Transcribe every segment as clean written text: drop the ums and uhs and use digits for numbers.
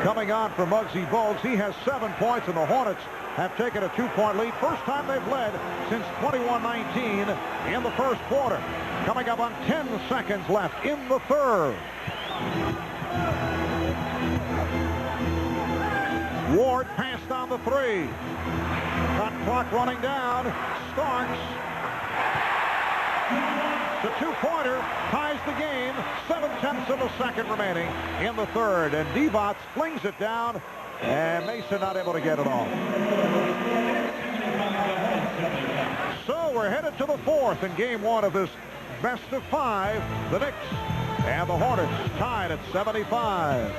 coming on for Muggsy Bogues. He has 7 points, and the Hornets have taken a 2-point lead. First time they've led since 21-19 in the first quarter. Coming up on 10 seconds left in the third. Ward passed on the 3. Got clock running down. Starks. The 2-pointer ties the game. 7/10 of a second remaining in the third. And Divac flings it down. And Mason not able to get it off. So we're headed to the fourth in game 1 of this best of 5. The Knicks and the Hornets tied at 75.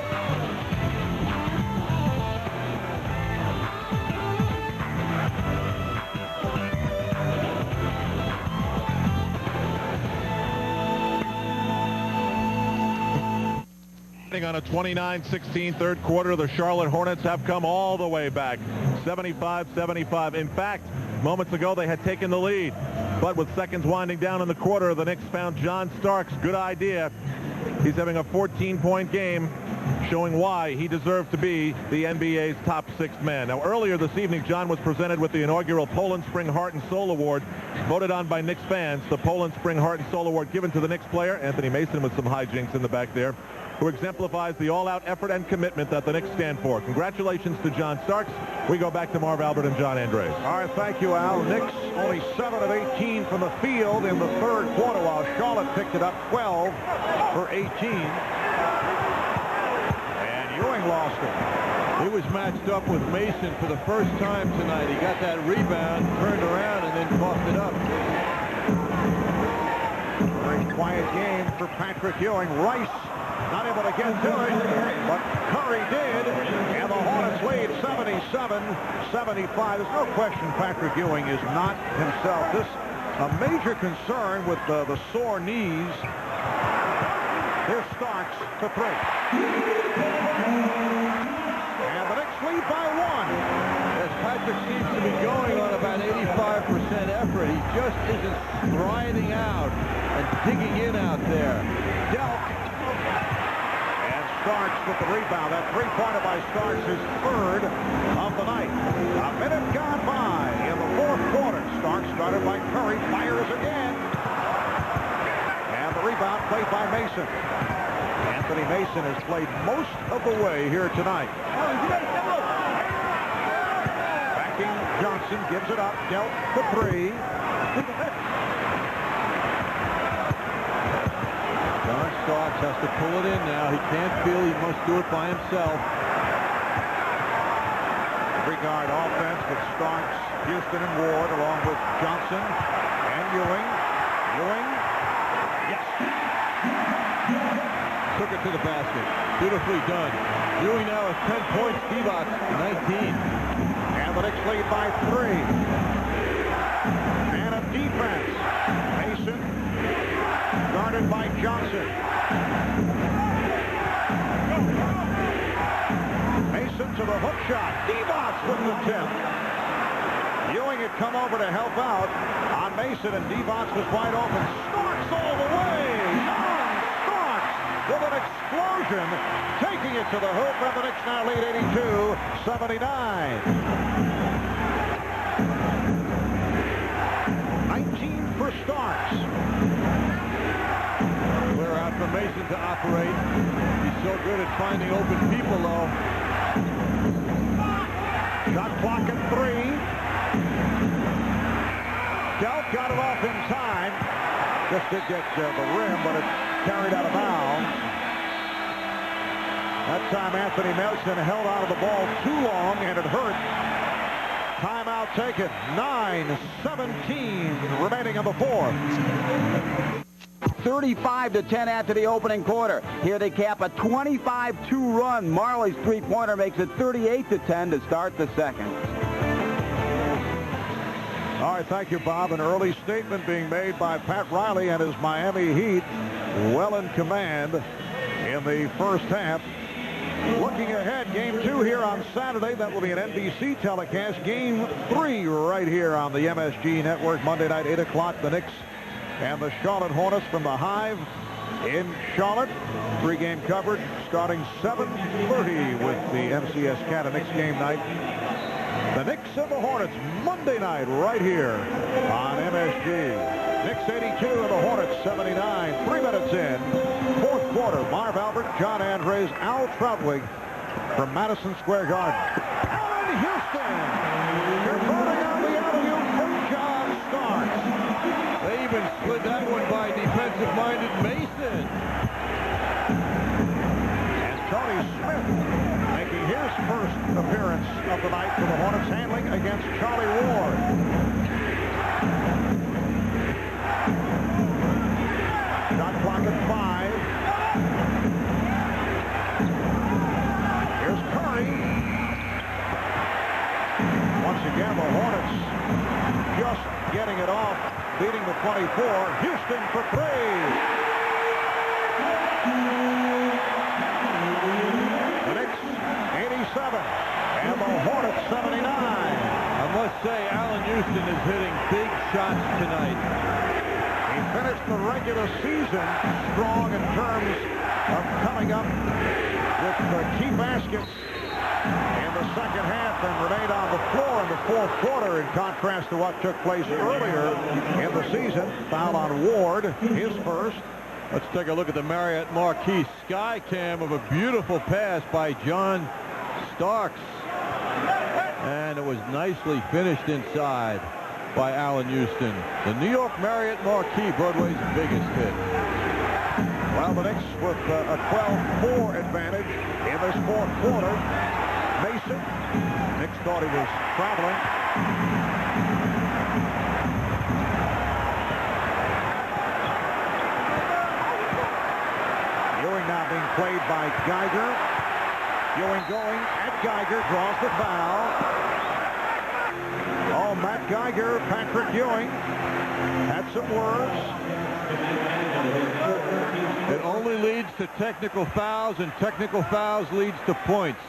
On a 29-16 third quarter, the Charlotte Hornets have come all the way back. 75-75. In fact, moments ago they had taken the lead. But with seconds winding down in the quarter, the Knicks found John Starks. Good idea. He's having a 14-point game, showing why he deserved to be the NBA's top 6 man. Now, earlier this evening, John was presented with the inaugural Poland Spring Heart and Soul Award, voted on by Knicks fans. The Poland Spring Heart and Soul Award given to the Knicks player, Anthony Mason, with some hijinks in the back there, who exemplifies the all-out effort and commitment that the Knicks stand for. Congratulations to John Starks. We go back to Marv Albert and John Andres. All right, thank you, Al. Knicks only 7 of 18 from the field in the third quarter, while Charlotte picked it up 12 for 18. And Ewing lost it. He was matched up with Mason for the first time tonight. He got that rebound, turned around, and then coughed it up. Very quiet game for Patrick Ewing. Rice not able to get to it, but Curry did, and the Hornets lead 77-75. There's no question Patrick Ewing is not himself. This a major concern with the sore knees. Here's Starks to 3. And the Knicks lead by 1. As Patrick seems to be going on about 85% effort, he just isn't grinding out and digging in out there. Delk. Starks with the rebound. That 3-pointer by Starks is 3rd of the night. A minute gone by in the fourth quarter. Starks started by Curry, fires again. And the rebound played by Mason. Anthony Mason has played most of the way here tonight. Backing Johnson, gives it up. Dealt the 3. John Starks has to pull it in now. He can't feel. He must do it by himself. 3-guard offense with Starks, Houston, and Ward, along with Johnson and Ewing. Ewing. Yes. Took it to the basket. Beautifully done. Ewing now has 10 points. Divac 19. And the Knicks lead by 3. And a defense. Mason. Guarded by Johnson. Mason to the hook shot. Divac with the tip. Ewing had come over to help out on Mason, and Divac was wide open. Starks all the way. John Starks with an explosion, taking it to the hoop, and the Knicks now lead 82-79. 19 for Starks. Clear out for Mason to operate. He's so good at finding open people, though. Shot clock at 3. Delk got it off in time. Just did get the rim, but it's carried out of bounds. That time Anthony Mason held out of the ball too long, and it hurt. Timeout taken. 9:17 remaining in the fourth. 35-10 after the opening quarter. Here they cap a 25-2 run. Marley's 3-pointer makes it 38-10 to start the second. All right, thank you, Bob. An early statement being made by Pat Riley and his Miami Heat, well in command in the first half. Looking ahead, game 2 here on Saturday. That will be an NBC telecast. Game 3 right here on the MSG Network. Monday night, 8 o'clock. The Knicks and the Charlotte Hornets from the Hive in Charlotte. Pre-game coverage starting 7:30 with the MCS Canada Knicks game night. The Knicks and the Hornets Monday night right here on MSG. Knicks 82 and the Hornets 79. 3 minutes in. Fourth quarter. Marv Albert, John Andres, Al Troutwig from Madison Square Garden. Allen Houston. You're voting on the alley-oop for John Starks. They even slid that one by defensive-minded Mason. And Tony Smith making his first appearance of the night for the Hornets, handling against Charlie Ward. Shot clock at 5. Here's Curry. Once again, the Hornets just getting it off, leading the 24. Houston for 3. The Knicks 87 and the Hornets 79. I must say, Allen Houston is hitting big shots tonight. He finished the regular season strong in terms of coming up with the key baskets in the second half and remained on the floor in the fourth quarter, in contrast to what took place earlier in the season. Foul on Ward, his first. Let's take a look at the Marriott Marquis sky cam of a beautiful pass by John Starks. And it was nicely finished inside by Allen Houston. The New York Marriott Marquis, Broadway's biggest hit. Well, the Knicks with a 12-4 advantage in this fourth quarter. Mason, Knicks thought he was traveling. Ewing now being played by Geiger. Ewing going at Geiger, draws the foul. Oh, Matt Geiger, Patrick Ewing had some words. It only leads to technical fouls, and technical fouls leads to points.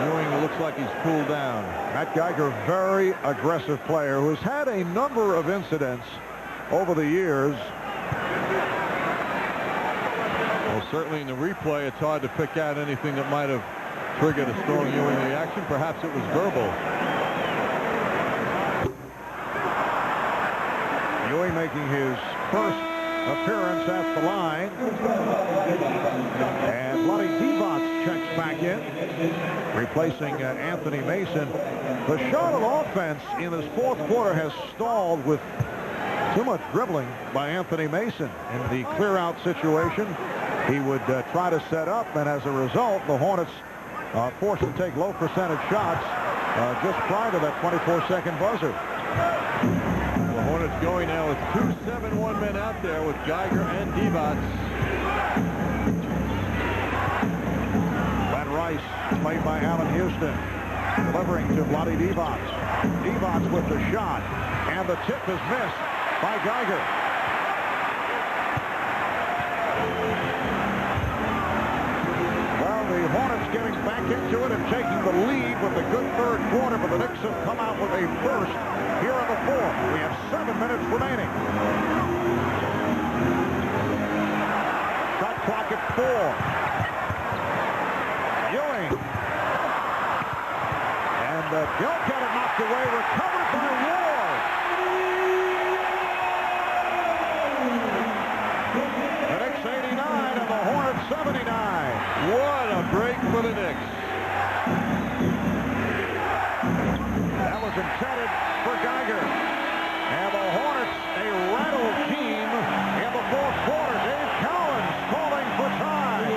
Ewing looks like he's cooled down. Matt Geiger, very aggressive player who has had a number of incidents over the years. Well, certainly in the replay, it's hard to pick out anything that might have triggered a strong Ewing reaction. Perhaps it was verbal. Ewing making his first appearance at the line. And Bloody Divac checks back in, replacing Anthony Mason. The Charlotte offense in this fourth quarter has stalled with too much dribbling by Anthony Mason. In the clear-out situation, he would try to set up, and as a result, the Hornets forced to take low percentage shots just prior to that 24-second buzzer. The Hornets going now with 2 7-1 men out there with Geiger and Divac. Glenn Rice, played by Allen Houston, delivering to Bloody Divac. Divac with the shot, and the tip is missed by Geiger. Well, the Hornets getting back into it and taking the lead with a good third quarter, but the Knicks have come out with a first here in the fourth. We have 7 minutes remaining. Shot clock at 4. Ewing. And don't get it knocked away. Recovered by Ward. The Knicks 89 and the Hornets 79. What a break for the Knicks. That was intended for Geiger. And the Hornets, a rattled team in the fourth quarter. Dave Cowens calling for time.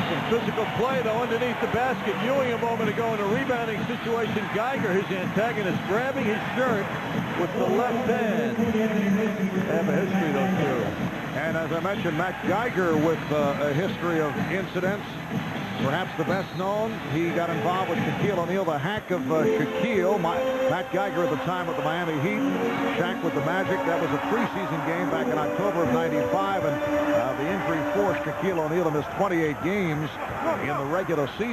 Some physical play, though, underneath the basket. Ewing a moment ago in a rebounding situation. Geiger, his antagonist, grabbing his shirt with the left hand. They have a history, those two. And as I mentioned, Matt Geiger with a history of incidents. Perhaps the best known, he got involved with Shaquille O'Neal, the hack of Shaquille. Matt Geiger at the time with the Miami Heat, Shaq with the Magic. That was a preseason game back in October of '95, and the injury forced Shaquille O'Neal to miss 28 games in the regular season.